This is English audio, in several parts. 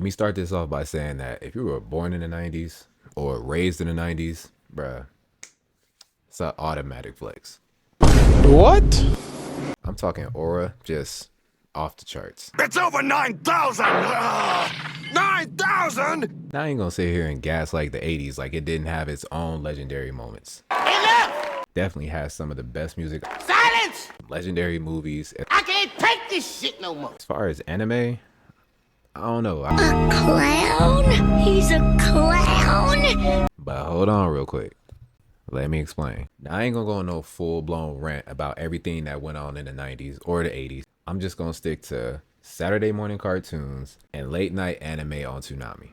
me start this off by saying that if you were born in the 90s or raised in the 90s, bruh, it's an automatic flex. What? I'm talking aura, just off the charts. It's over 9,000! 9,000?! Now I ain't gonna sit here and gas like the 80s like it didn't have its own legendary moments. Enough! Definitely has some of the best music, Silence! legendary movies. I can't take this shit no more. As far as anime, I don't know. A clown? He's a clown? But hold on real quick. Let me explain. Now, I ain't gonna go on no full-blown rant about everything that went on in the 90s or the 80s. I'm just gonna stick to Saturday morning cartoons and late night anime on Toonami.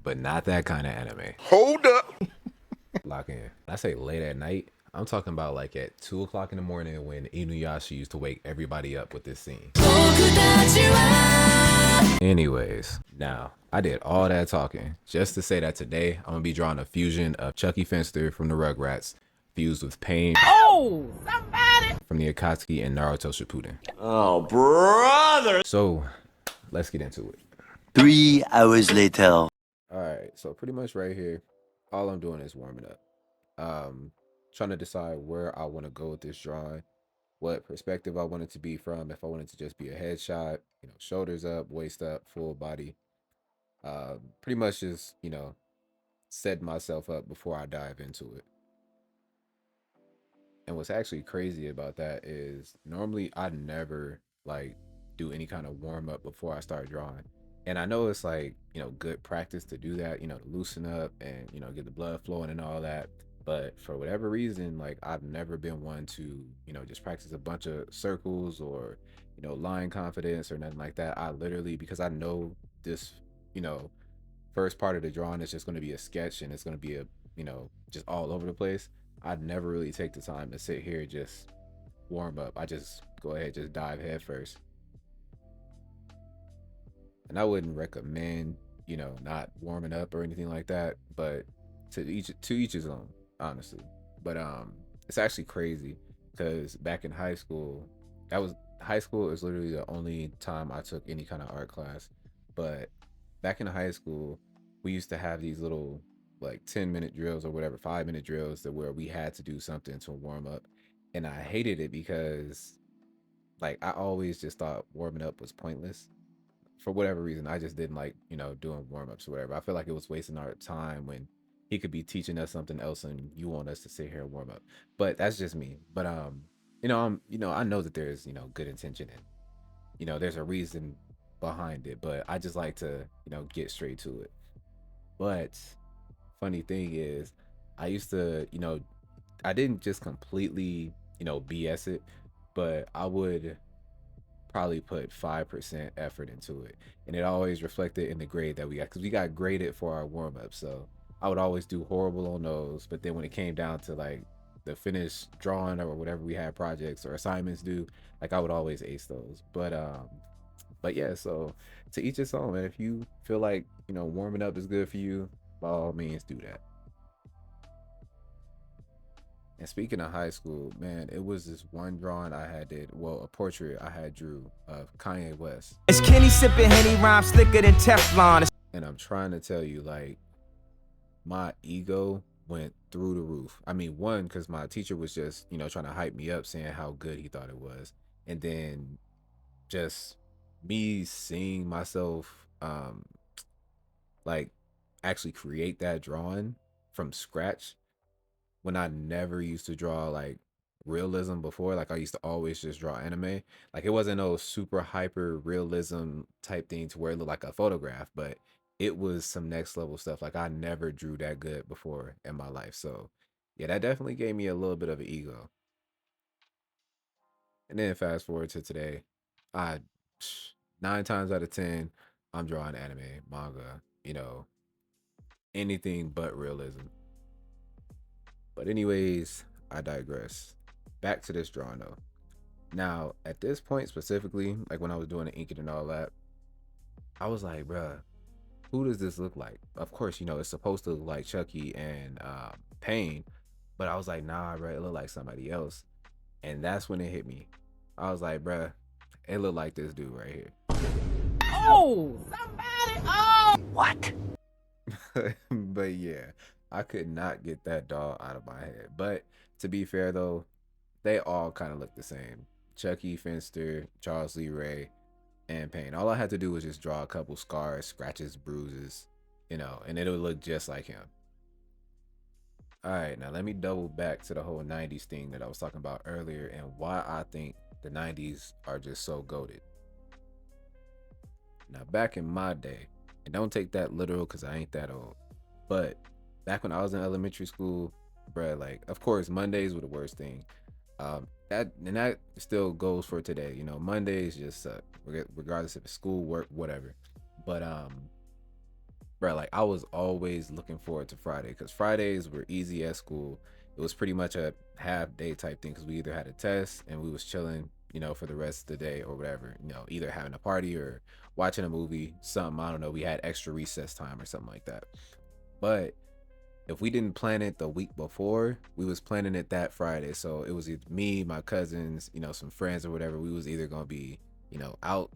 But not that kind of anime. Hold up! Lock in. When I say late at night, I'm talking about like at 2 o'clock in the morning when Inuyasha used to wake everybody up with this scene. Anyways, now I did all that talking just to say that today I'm gonna be drawing a fusion of Chuckie Finster from the Rugrats fused with Pain from the Akatsuki and Naruto Shippuden. Oh, brother! So let's get into it. 3 hours later. Alright, so pretty much right here, all I'm doing is warming up. Trying to decide where I want to go with this drawing, what perspective I want it to be from, if I want it to just be a headshot, you know, shoulders up, waist up, full body. Pretty much just, you know, setting myself up before I dive into it. And what's actually crazy about that is normally I never like do any kind of warm up before I start drawing. And I know it's like, you know, good practice to do that, you know, to loosen up and, you know, get the blood flowing and all that. But for whatever reason, like I've never been one to, you know, just practice a bunch of circles or, you know, line confidence or nothing like that. I literally, because I know this, you know, first part of the drawing is just going to be a sketch and it's going to be a, you know, just all over the place. I'd never really take the time to sit here and just warm up. I just go ahead, just dive head first. And I wouldn't recommend, you know, not warming up or anything like that, but to each his own, honestly. But it's actually crazy because back in high school, high school is literally the only time I took any kind of art class. But back in high school, we used to have these little like 10-minute drills or whatever, 5-minute drills that where we had to do something to warm up. And I hated it because like I always just thought warming up was pointless. For whatever reason, I just didn't like, you know, doing warm-ups or whatever. I feel like it was wasting our time when he could be teaching us something else and you want us to sit here and warm up. But that's just me. But I know that there's, you know, good intention and, you know, there's a reason behind it, but I just like to, you know, get straight to it. But funny thing is, I used to, you know, I didn't just completely, you know, BS it, but I would probably put 5% effort into it, and it always reflected in the grade that we got because we got graded for our warm-up. So I would always do horrible on those, but then when it came down to like the finished drawing or whatever we had projects or assignments due, like I would always ace those. But yeah, so to each its own, man. If you feel like, you know, warming up is good for you, by all means do that. And speaking of high school, man, it was this one drawing I had a portrait I had drew of Kanye West. It's Kenny sipping Henny rhyme slicker than Teflon. And I'm trying to tell you, like, my ego went through the roof. I mean, one, because my teacher was just, you know, trying to hype me up, saying how good he thought it was. And then just me seeing myself, like, actually create that drawing from scratch when I never used to draw like realism before. Like I used to always just draw anime. Like it wasn't no super hyper realism type thing to where it looked like a photograph, but it was some next level stuff. Like I never drew that good before in my life. So yeah, that definitely gave me a little bit of an ego. And then fast forward to today, I 9 times out of 10, I'm drawing anime, manga, you know, anything but realism. But anyways, I digress. Back to this drawing though. Now, at this point specifically, like when I was doing the inking and all that, I was like, bruh, who does this look like? Of course, you know, it's supposed to look like Chuckie and Pain, but I was like, nah, bruh, it looked like somebody else. And that's when it hit me. I was like, bruh, it looked like this dude right here. What? But yeah, I could not get that doll out of my head. But to be fair though, they all kind of look the same. Chuckie Finster, Charles Lee Ray, and Payne. All I had to do was just draw a couple scars, scratches, bruises, and it'll look just like him. All right, now let me double back to the whole 90s thing that I was talking about earlier and why I think the 90s are just so goated. Now, back in my day, and don't take that literal because I ain't that old, but back when I was in elementary school, bruh, like, of course, Mondays were the worst thing. That still goes for today. Mondays just suck, regardless if it's school, work, whatever. But bro, like I was always looking forward to Friday because Fridays were easy at school. It was pretty much a half day type thing because we either had a test and we was chilling, for the rest of the day or whatever. Either having a party or watching a movie, something. I don't know. We had extra recess time or something like that. But if we didn't plan it the week before, we was planning it that Friday. So it was either me, my cousins, some friends or whatever. We was either gonna be, out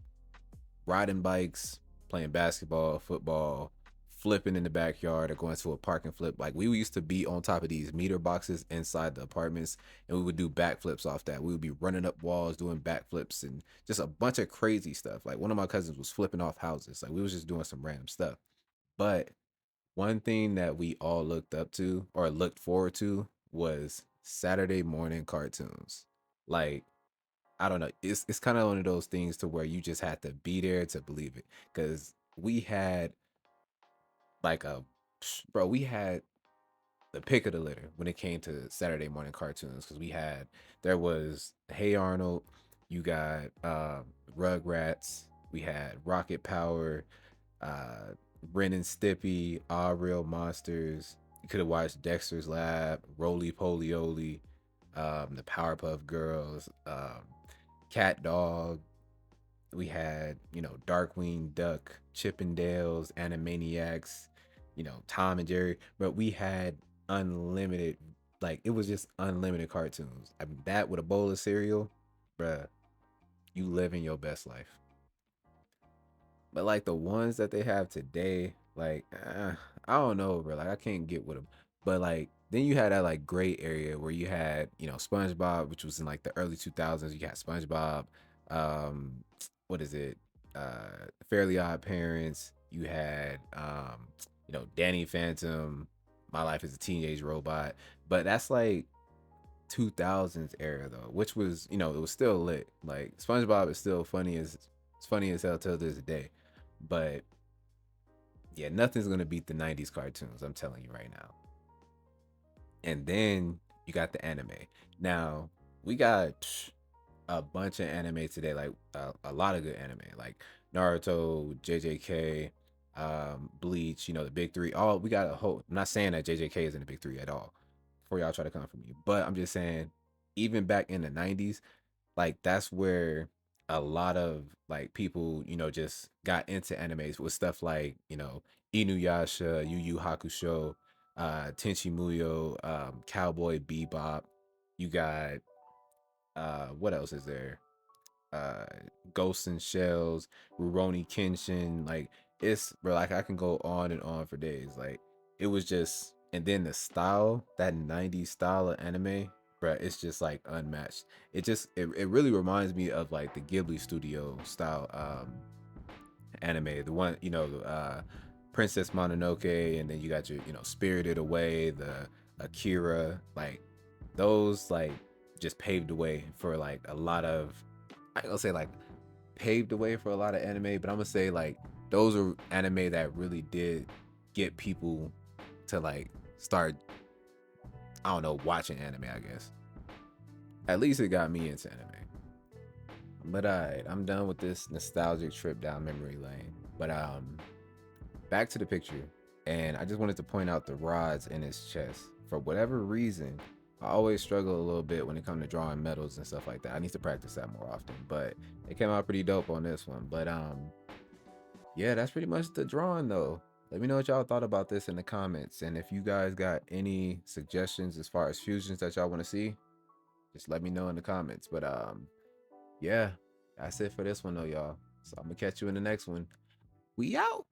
riding bikes, playing basketball, football, flipping in the backyard, or going to a park and flip. Like we used to be on top of these meter boxes inside the apartments, and we would do backflips off that. We would be running up walls, doing backflips, and just a bunch of crazy stuff. Like one of my cousins was flipping off houses. Like we was just doing some random stuff. But one thing that we all looked up to or looked forward to was Saturday morning cartoons. Like, I don't know, it's kind of one of those things to where you just had to be there to believe it. Cause we had like we had the pick of the litter when it came to Saturday morning cartoons. Cause there was Hey Arnold, you got Rugrats, we had Rocket Power, uh Ren and Stimpy, All Real Monsters. You could have watched Dexter's Lab, Roly Poly, the Powerpuff Girls, Cat Dog. We had, Darkwing Duck, Chippendales, Animaniacs, Tom and Jerry. But we had unlimited, like it was just unlimited cartoons. I mean, that with a bowl of cereal, bruh, you living your best life. But like the ones that they have today, like I don't know, bro. Like I can't get with them. But like then you had that like gray area where you had SpongeBob, which was in like the early 2000s. You got SpongeBob, um, what is it? Fairly Odd Parents. You had Danny Phantom, My Life as a Teenage Robot. But that's like 2000s era though, which was it was still lit. Like SpongeBob is still funny as hell till this day. But yeah, nothing's gonna beat the 90s cartoons, I'm telling you right now. And then you got the anime. Now we got a bunch of anime today, like a lot of good anime, like Naruto, JJK, Bleach, the big three. All we got a whole. I'm not saying that JJK is in the big three at all, before y'all try to come for me, but I'm just saying, even back in the 90s, like that's where a lot of like people just got into animes with stuff like Inuyasha, Yu Yu Hakusho, Tenchi Muyo, Cowboy Bebop. You got what else is there? uh Ghosts and Shells, Rurouni Kenshin. Like it's bro, like I can go on and on for days. Like it was just, and then the style, that 90s style of anime, bro, it's just like unmatched. It really reminds me of like the Ghibli studio style anime. The one, Princess Mononoke, and then you got your, Spirited Away, the Akira, like those like just paved the way for like a lot of, I ain't gonna say like paved the way for a lot of anime, but I'm gonna say like those are anime that really did get people to like start, I don't know, watching anime, I guess. At least it got me into anime. But alright, I'm done with this nostalgic trip down memory lane. But back to the picture, and I just wanted to point out the rods in his chest. For whatever reason, I always struggle a little bit when it comes to drawing medals and stuff like that. I need to practice that more often, but it came out pretty dope on this one. But yeah, that's pretty much the drawing though. Let me know what y'all thought about this in the comments, and if you guys got any suggestions as far as fusions that y'all want to see, just let me know in the comments. But yeah, that's it for this one though, y'all. So I'm gonna catch you in the next one. We out.